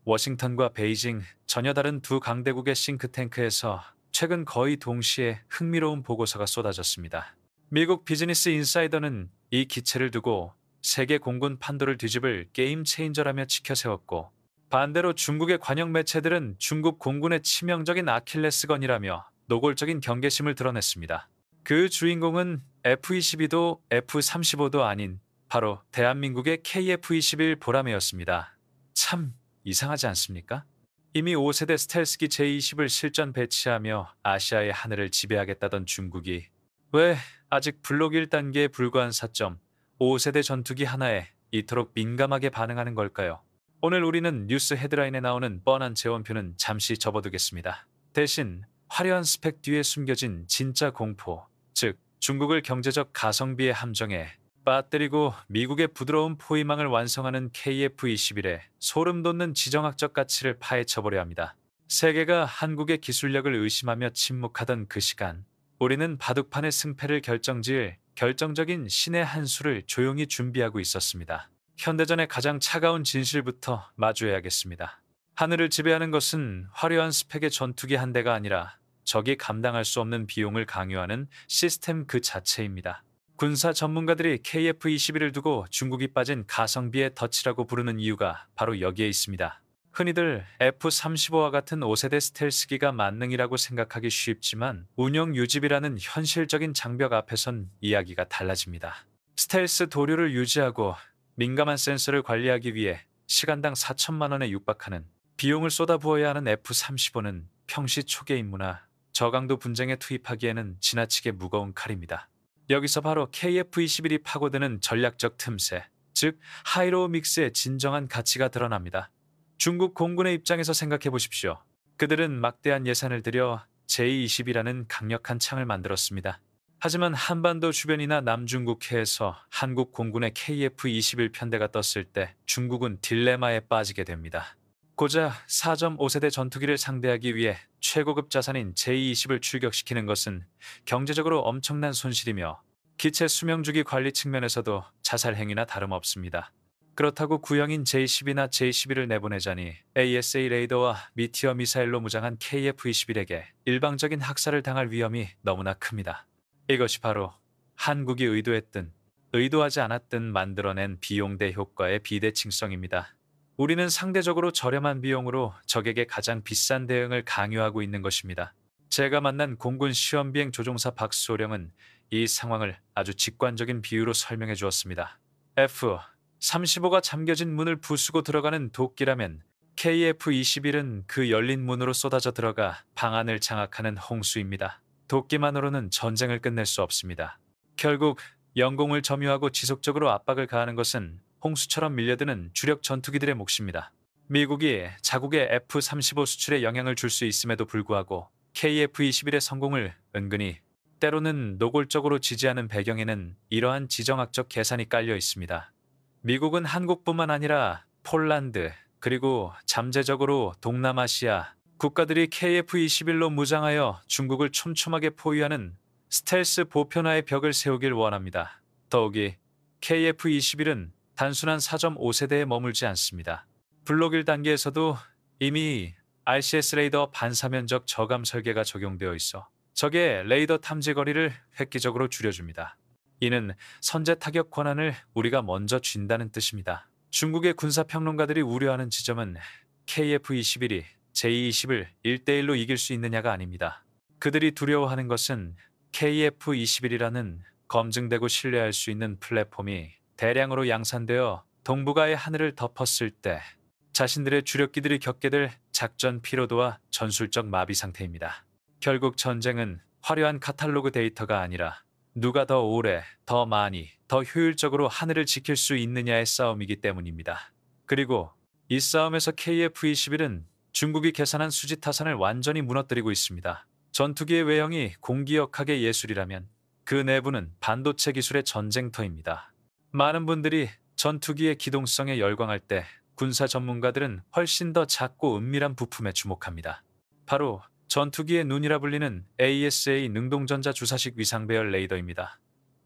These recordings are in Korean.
워싱턴과 베이징, 전혀 다른 두 강대국의 싱크탱크에서 최근 거의 동시에 흥미로운 보고서가 쏟아졌습니다. 미국 비즈니스 인사이더는 이 기체를 두고 세계 공군 판도를 뒤집을 게임 체인저라며 치켜세웠고, 반대로 중국의 관영 매체들은 중국 공군의 치명적인 아킬레스건이라며 노골적인 경계심을 드러냈습니다. 그 주인공은 F-22도 F-35도 아닌 바로 대한민국의 KF-21 보라매였습니다. 참 이상하지 않습니까? 이미 5세대 스텔스기 J-20을 실전 배치하며 아시아의 하늘을 지배하겠다던 중국이 왜 아직 블록 1단계에 불과한 4.5세대 전투기 하나에 이토록 민감하게 반응하는 걸까요? 오늘 우리는 뉴스 헤드라인에 나오는 뻔한 재원표는 잠시 접어두겠습니다. 대신 화려한 스펙 뒤에 숨겨진 진짜 공포, 즉 중국을 경제적 가성비의 함정에 빠뜨리고 미국의 부드러운 포위망을 완성하는 KF-21의 소름 돋는 지정학적 가치를 파헤쳐보려 합니다. 세계가 한국의 기술력을 의심하며 침묵하던 그 시간, 우리는 바둑판의 승패를 결정지을 결정적인 신의 한 수를 조용히 준비하고 있었습니다. 현대전의 가장 차가운 진실부터 마주해야겠습니다. 하늘을 지배하는 것은 화려한 스펙의 전투기 한 대가 아니라 적이 감당할 수 없는 비용을 강요하는 시스템 그 자체입니다. 군사 전문가들이 KF-21을 두고 중국이 빠진 가성비의 덫이라고 부르는 이유가 바로 여기에 있습니다. 흔히들 F-35와 같은 5세대 스텔스기가 만능이라고 생각하기 쉽지만 운용 유지비라는 현실적인 장벽 앞에선 이야기가 달라집니다. 스텔스 도료를 유지하고 민감한 센서를 관리하기 위해 시간당 4천만 원에 육박하는 비용을 쏟아부어야 하는 F-35는 평시 초계 임무나 저강도 분쟁에 투입하기에는 지나치게 무거운 칼입니다. 여기서 바로 KF-21이 파고드는 전략적 틈새, 즉 하이로우 믹스의 진정한 가치가 드러납니다. 중국 공군의 입장에서 생각해 보십시오. 그들은 막대한 예산을 들여 J-20이라는 강력한 창을 만들었습니다. 하지만 한반도 주변이나 남중국해에서 한국 공군의 KF-21 편대가 떴을 때 중국은 딜레마에 빠지게 됩니다. 고작 4.5세대 전투기를 상대하기 위해 최고급 자산인 J-20을 출격시키는 것은 경제적으로 엄청난 손실이며 기체 수명주기 관리 측면에서도 자살 행위나 다름없습니다. 그렇다고 구형인 J-10이나 J-11을 내보내자니 ASA 레이더와 미티어 미사일로 무장한 KF-21에게 일방적인 학살을 당할 위험이 너무나 큽니다. 이것이 바로 한국이 의도했든 의도하지 않았든 만들어낸 비용 대 효과의 비대칭성입니다. 우리는 상대적으로 저렴한 비용으로 적에게 가장 비싼 대응을 강요하고 있는 것입니다. 제가 만난 공군 시험비행 조종사 박소령은 이 상황을 아주 직관적인 비유로 설명해 주었습니다. F-35가 잠겨진 문을 부수고 들어가는 도끼라면 KF-21은 그 열린 문으로 쏟아져 들어가 방 안을 장악하는 홍수입니다. 도끼만으로는 전쟁을 끝낼 수 없습니다. 결국 영공을 점유하고 지속적으로 압박을 가하는 것은 홍수처럼 밀려드는 주력 전투기들의 몫입니다. 미국이 자국의 F-35 수출에 영향을 줄 수 있음에도 불구하고 KF-21의 성공을 은근히 때로는 노골적으로 지지하는 배경에는 이러한 지정학적 계산이 깔려 있습니다. 미국은 한국뿐만 아니라 폴란드, 그리고 잠재적으로 동남아시아 국가들이 KF-21로 무장하여 중국을 촘촘하게 포위하는 스텔스 보편화의 벽을 세우길 원합니다. 더욱이 KF-21은 단순한 4.5세대에 머물지 않습니다. 블록 1단계에서도 이미 RCS 레이더 반사면적 저감 설계가 적용되어 있어 적의 레이더 탐지 거리를 획기적으로 줄여줍니다. 이는 선제 타격 권한을 우리가 먼저 쥔다는 뜻입니다. 중국의 군사평론가들이 우려하는 지점은 KF-21이 J-20을 1대1로 이길 수 있느냐가 아닙니다. 그들이 두려워하는 것은 KF-21이라는 검증되고 신뢰할 수 있는 플랫폼이 대량으로 양산되어 동북아의 하늘을 덮었을 때 자신들의 주력기들이 겪게 될 작전 피로도와 전술적 마비 상태입니다. 결국 전쟁은 화려한 카탈로그 데이터가 아니라 누가 더 오래, 더 많이, 더 효율적으로 하늘을 지킬 수 있느냐의 싸움이기 때문입니다. 그리고 이 싸움에서 KF-21은 중국이 계산한 수지 타산을 완전히 무너뜨리고 있습니다. 전투기의 외형이 공기역학의 예술이라면 그 내부는 반도체 기술의 전쟁터입니다. 많은 분들이 전투기의 기동성에 열광할 때 군사 전문가들은 훨씬 더 작고 은밀한 부품에 주목합니다. 바로 전투기의 눈이라 불리는 ASA 능동전자 주사식 위상배열 레이더입니다.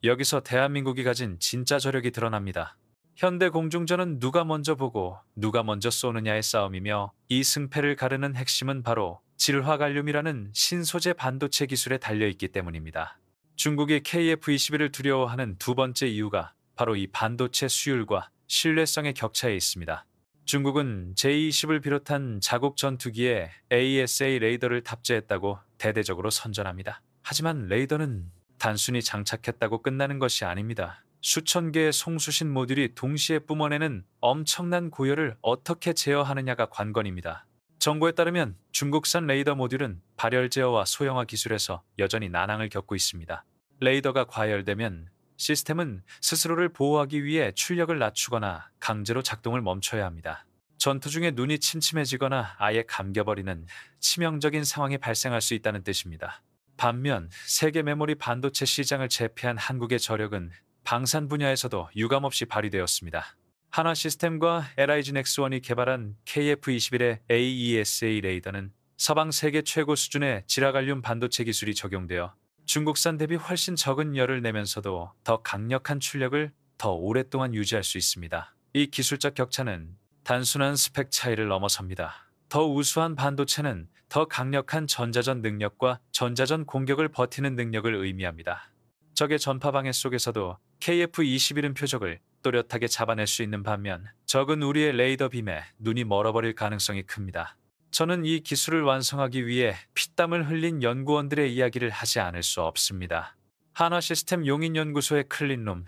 여기서 대한민국이 가진 진짜 저력이 드러납니다. 현대 공중전은 누가 먼저 보고 누가 먼저 쏘느냐의 싸움이며 이 승패를 가르는 핵심은 바로 질화갈륨이라는 신소재 반도체 기술에 달려있기 때문입니다. 중국이 KF-21을 두려워하는 두 번째 이유가 바로 이 반도체 수율과 신뢰성의 격차에 있습니다. 중국은 J-20을 비롯한 자국 전투기에 AESA 레이더를 탑재했다고 대대적으로 선전합니다. 하지만 레이더는 단순히 장착했다고 끝나는 것이 아닙니다. 수천 개의 송수신 모듈이 동시에 뿜어내는 엄청난 고열을 어떻게 제어하느냐가 관건입니다. 정보에 따르면 중국산 레이더 모듈은 발열 제어와 소형화 기술에서 여전히 난항을 겪고 있습니다. 레이더가 과열되면 시스템은 스스로를 보호하기 위해 출력을 낮추거나 강제로 작동을 멈춰야 합니다. 전투 중에 눈이 침침해지거나 아예 감겨버리는 치명적인 상황이 발생할 수 있다는 뜻입니다. 반면 세계 메모리 반도체 시장을 제패한 한국의 저력은 방산 분야에서도 유감없이 발휘되었습니다. 한화 시스템과 LIG 넥스원이 개발한 KF-21의 AESA 레이더는 서방 세계 최고 수준의 지라갈륨 반도체 기술이 적용되어 중국산 대비 훨씬 적은 열을 내면서도 더 강력한 출력을 더 오랫동안 유지할 수 있습니다. 이 기술적 격차는 단순한 스펙 차이를 넘어섭니다. 더 우수한 반도체는 더 강력한 전자전 능력과 전자전 공격을 버티는 능력을 의미합니다. 적의 전파 방해 속에서도 KF-21은 표적을 또렷하게 잡아낼 수 있는 반면 적은 우리의 레이더 빔에 눈이 멀어버릴 가능성이 큽니다. 저는 이 기술을 완성하기 위해 피땀을 흘린 연구원들의 이야기를 하지 않을 수 없습니다. 한화 시스템 용인연구소의 클린룸,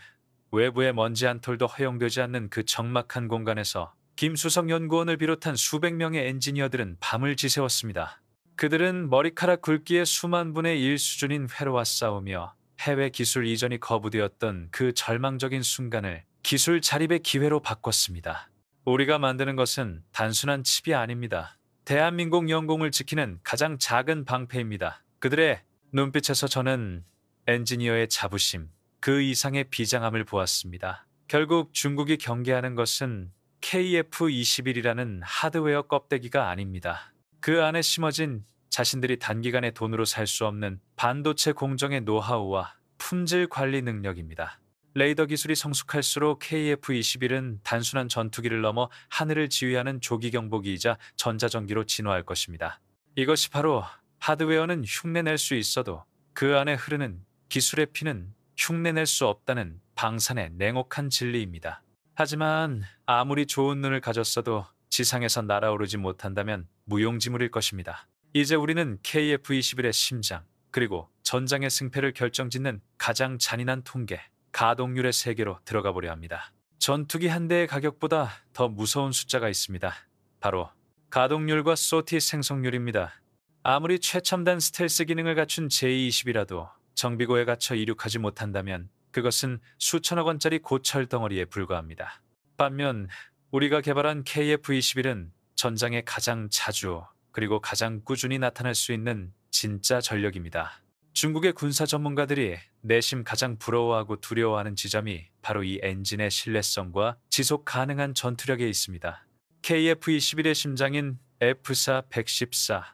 외부의 먼지 한 톨도 허용되지 않는 그 적막한 공간에서 김수석 연구원을 비롯한 수백 명의 엔지니어들은 밤을 지새웠습니다. 그들은 머리카락 굵기의 수만 분의 1 수준인 회로와 싸우며 해외 기술 이전이 거부되었던 그 절망적인 순간을 기술 자립의 기회로 바꿨습니다. 우리가 만드는 것은 단순한 칩이 아닙니다. 대한민국 영공을 지키는 가장 작은 방패입니다. 그들의 눈빛에서 저는 엔지니어의 자부심, 그 이상의 비장함을 보았습니다. 결국 중국이 경계하는 것은 KF-21이라는 하드웨어 껍데기가 아닙니다. 그 안에 심어진 자신들이 단기간에 돈으로 살 수 없는 반도체 공정의 노하우와 품질 관리 능력입니다. 레이더 기술이 성숙할수록 KF-21은 단순한 전투기를 넘어 하늘을 지휘하는 조기 경보기이자 전자전기로 진화할 것입니다. 이것이 바로 하드웨어는 흉내낼 수 있어도 그 안에 흐르는 기술의 피는 흉내낼 수 없다는 방산의 냉혹한 진리입니다. 하지만 아무리 좋은 눈을 가졌어도 지상에서 날아오르지 못한다면 무용지물일 것입니다. 이제 우리는 KF-21의 심장, 그리고 전장의 승패를 결정짓는 가장 잔인한 통계, 가동률의 세계로 들어가 보려 합니다. 전투기 한 대의 가격보다 더 무서운 숫자가 있습니다. 바로 가동률과 소티 생성률입니다. 아무리 최첨단 스텔스 기능을 갖춘 J-20이라도 정비고에 갇혀 이륙하지 못한다면 그것은 수천억 원짜리 고철 덩어리에 불과합니다. 반면 우리가 개발한 KF-21은 전장에 가장 자주 그리고 가장 꾸준히 나타날 수 있는 진짜 전력입니다. 중국의 군사 전문가들이 내심 가장 부러워하고 두려워하는 지점이 바로 이 엔진의 신뢰성과 지속 가능한 전투력에 있습니다. KF-21의 심장인 F4-114,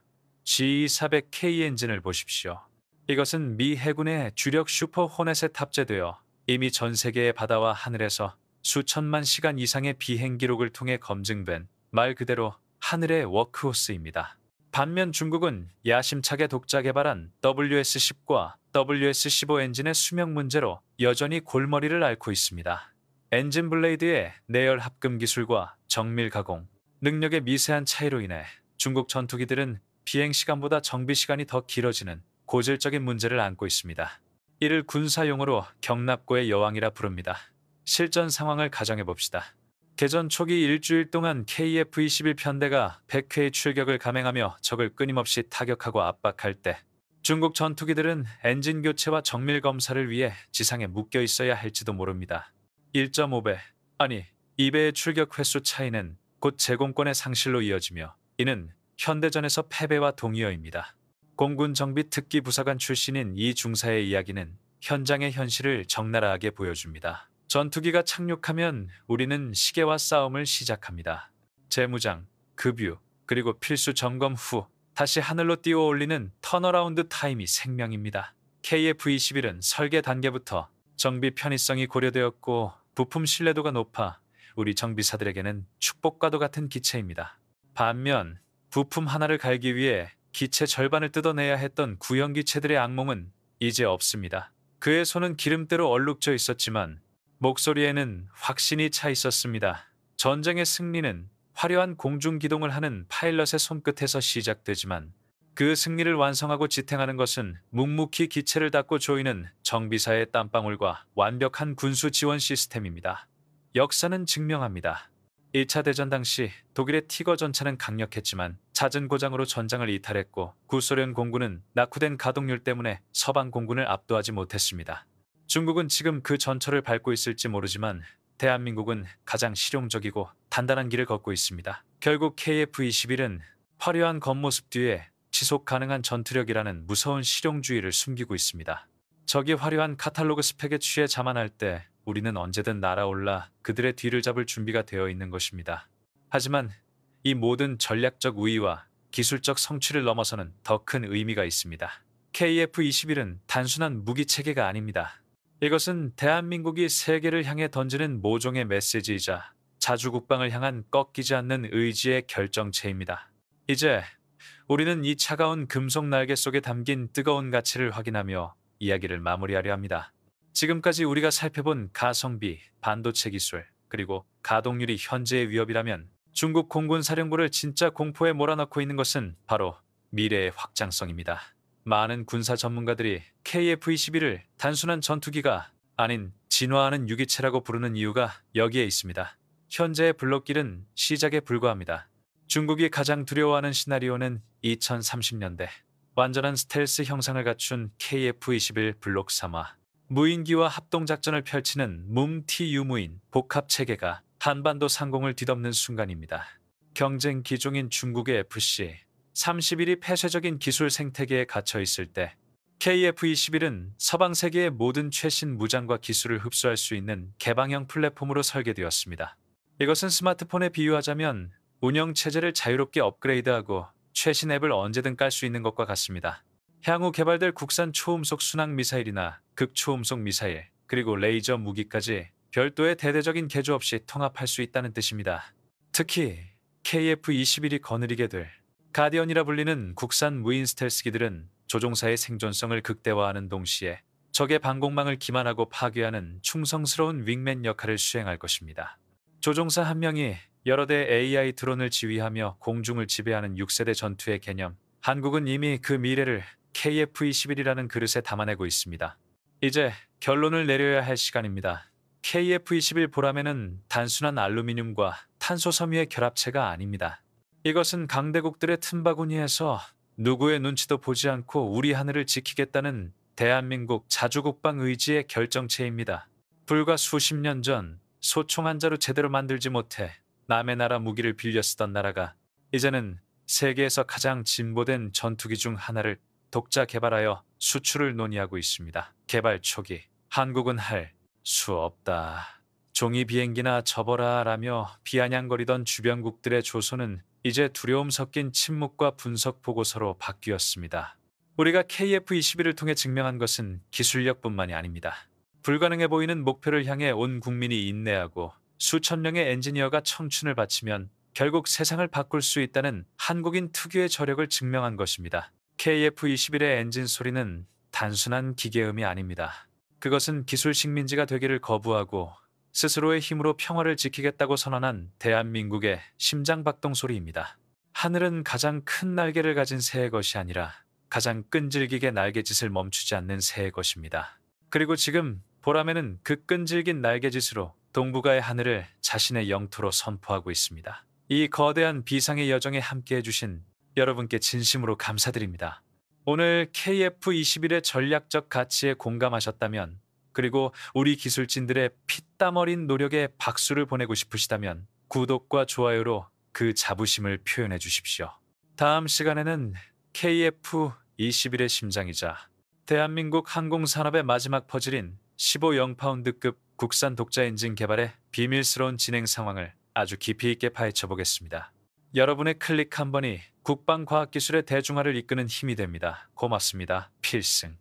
GE400K 엔진을 보십시오. 이것은 미 해군의 주력 슈퍼 호넷에 탑재되어 이미 전 세계의 바다와 하늘에서 수천만 시간 이상의 비행 기록을 통해 검증된 말 그대로 하늘의 워크호스입니다. 반면 중국은 야심차게 독자 개발한 WS-10과 WS-15 엔진의 수명 문제로 여전히 골머리를 앓고 있습니다. 엔진 블레이드의 내열 합금 기술과 정밀 가공, 능력의 미세한 차이로 인해 중국 전투기들은 비행 시간보다 정비 시간이 더 길어지는 고질적인 문제를 안고 있습니다. 이를 군사용어로 경납고의 여왕이라 부릅니다. 실전 상황을 가정해 봅시다. 개전 초기 일주일 동안 KF-21 편대가 100회의 출격을 감행하며 적을 끊임없이 타격하고 압박할 때 중국 전투기들은 엔진 교체와 정밀 검사를 위해 지상에 묶여 있어야 할지도 모릅니다. 1.5배, 아니 2배의 출격 횟수 차이는 곧 제공권의 상실로 이어지며 이는 현대전에서 패배와 동의어입니다. 공군 정비 특기 부사관 출신인 이 중사의 이야기는 현장의 현실을 적나라하게 보여줍니다. 전투기가 착륙하면 우리는 시계와 싸움을 시작합니다. 재무장, 급유, 그리고 필수 점검 후 다시 하늘로 띄워 올리는 턴어라운드 타임이 생명입니다. KF-21은 설계 단계부터 정비 편의성이 고려되었고 부품 신뢰도가 높아 우리 정비사들에게는 축복과도 같은 기체입니다. 반면 부품 하나를 갈기 위해 기체 절반을 뜯어내야 했던 구형 기체들의 악몽은 이제 없습니다. 그의 손은 기름때로 얼룩져 있었지만 목소리에는 확신이 차 있었습니다. 전쟁의 승리는 화려한 공중기동을 하는 파일럿의 손끝에서 시작되지만 그 승리를 완성하고 지탱하는 것은 묵묵히 기체를 닦고 조이는 정비사의 땀방울과 완벽한 군수 지원 시스템입니다. 역사는 증명합니다. 1차 대전 당시 독일의 티거 전차는 강력했지만 잦은 고장으로 전장을 이탈했고 구소련 공군은 낙후된 가동률 때문에 서방 공군을 압도하지 못했습니다. 중국은 지금 그 전철을 밟고 있을지 모르지만 대한민국은 가장 실용적이고 단단한 길을 걷고 있습니다. 결국 KF-21은 화려한 겉모습 뒤에 지속 가능한 전투력이라는 무서운 실용주의를 숨기고 있습니다. 적이 화려한 카탈로그 스펙에 취해 자만할 때 우리는 언제든 날아올라 그들의 뒤를 잡을 준비가 되어 있는 것입니다. 하지만 이 모든 전략적 우위와 기술적 성취를 넘어서는 더 큰 의미가 있습니다. KF-21은 단순한 무기 체계가 아닙니다. 이것은 대한민국이 세계를 향해 던지는 모종의 메시지이자 자주국방을 향한 꺾이지 않는 의지의 결정체입니다. 이제 우리는 이 차가운 금속 날개 속에 담긴 뜨거운 가치를 확인하며 이야기를 마무리하려 합니다. 지금까지 우리가 살펴본 가성비, 반도체 기술, 그리고 가동률이 현재의 위협이라면 중국 공군 사령부를 진짜 공포에 몰아넣고 있는 것은 바로 미래의 확장성입니다. 많은 군사 전문가들이 KF-21을 단순한 전투기가 아닌 진화하는 유기체라고 부르는 이유가 여기에 있습니다. 현재의 블록길은 시작에 불과합니다. 중국이 가장 두려워하는 시나리오는 2030년대. 완전한 스텔스 형상을 갖춘 KF-21 블록 3화. 무인기와 합동작전을 펼치는 뭉티 유무인 복합체계가 한반도 상공을 뒤덮는 순간입니다. 경쟁 기종인 중국의 FC 31이 폐쇄적인 기술 생태계에 갇혀 있을 때 KF-21은 서방 세계의 모든 최신 무장과 기술을 흡수할 수 있는 개방형 플랫폼으로 설계되었습니다. 이것은 스마트폰에 비유하자면 운영체제를 자유롭게 업그레이드하고 최신 앱을 언제든 깔 수 있는 것과 같습니다. 향후 개발될 국산 초음속 순항 미사일이나 극초음속 미사일, 그리고 레이저 무기까지 별도의 대대적인 개조 없이 통합할 수 있다는 뜻입니다. 특히 KF-21이 거느리게 될 가디언이라 불리는 국산 무인 스텔스기들은 조종사의 생존성을 극대화하는 동시에 적의 방공망을 기만하고 파괴하는 충성스러운 윙맨 역할을 수행할 것입니다. 조종사 한 명이 여러 대 AI 드론을 지휘하며 공중을 지배하는 6세대 전투의 개념. 한국은 이미 그 미래를 KF-21이라는 그릇에 담아내고 있습니다. 이제 결론을 내려야 할 시간입니다. KF-21 보라매는 단순한 알루미늄과 탄소 섬유의 결합체가 아닙니다. 이것은 강대국들의 틈바구니에서 누구의 눈치도 보지 않고 우리 하늘을 지키겠다는 대한민국 자주국방 의지의 결정체입니다. 불과 수십 년 전 소총 한 자루 제대로 만들지 못해 남의 나라 무기를 빌려 쓰던 나라가 이제는 세계에서 가장 진보된 전투기 중 하나를 독자 개발하여 수출을 논의하고 있습니다. 개발 초기 한국은 할 수 없다. 종이 비행기나 접어라 라며 비아냥거리던 주변국들의 조소는 이제 두려움 섞인 침묵과 분석 보고서로 바뀌었습니다. 우리가 KF-21을 통해 증명한 것은 기술력뿐만이 아닙니다. 불가능해 보이는 목표를 향해 온 국민이 인내하고 수천 명의 엔지니어가 청춘을 바치면 결국 세상을 바꿀 수 있다는 한국인 특유의 저력을 증명한 것입니다. KF-21의 엔진 소리는 단순한 기계음이 아닙니다. 그것은 기술 식민지가 되기를 거부하고 스스로의 힘으로 평화를 지키겠다고 선언한 대한민국의 심장박동 소리입니다. 하늘은 가장 큰 날개를 가진 새의 것이 아니라 가장 끈질기게 날개짓을 멈추지 않는 새의 것입니다. 그리고 지금 보라매는 그 끈질긴 날개짓으로 동북아의 하늘을 자신의 영토로 선포하고 있습니다. 이 거대한 비상의 여정에 함께해 주신 여러분께 진심으로 감사드립니다. 오늘 KF-21의 전략적 가치에 공감하셨다면, 그리고 우리 기술진들의 피땀 어린 노력에 박수를 보내고 싶으시다면 구독과 좋아요로 그 자부심을 표현해 주십시오. 다음 시간에는 KF-21의 심장이자 대한민국 항공산업의 마지막 퍼즐인 15영파운드급 국산 독자 엔진 개발의 비밀스러운 진행 상황을 아주 깊이 있게 파헤쳐 보겠습니다. 여러분의 클릭 한 번이 국방과학기술의 대중화를 이끄는 힘이 됩니다. 고맙습니다. 필승.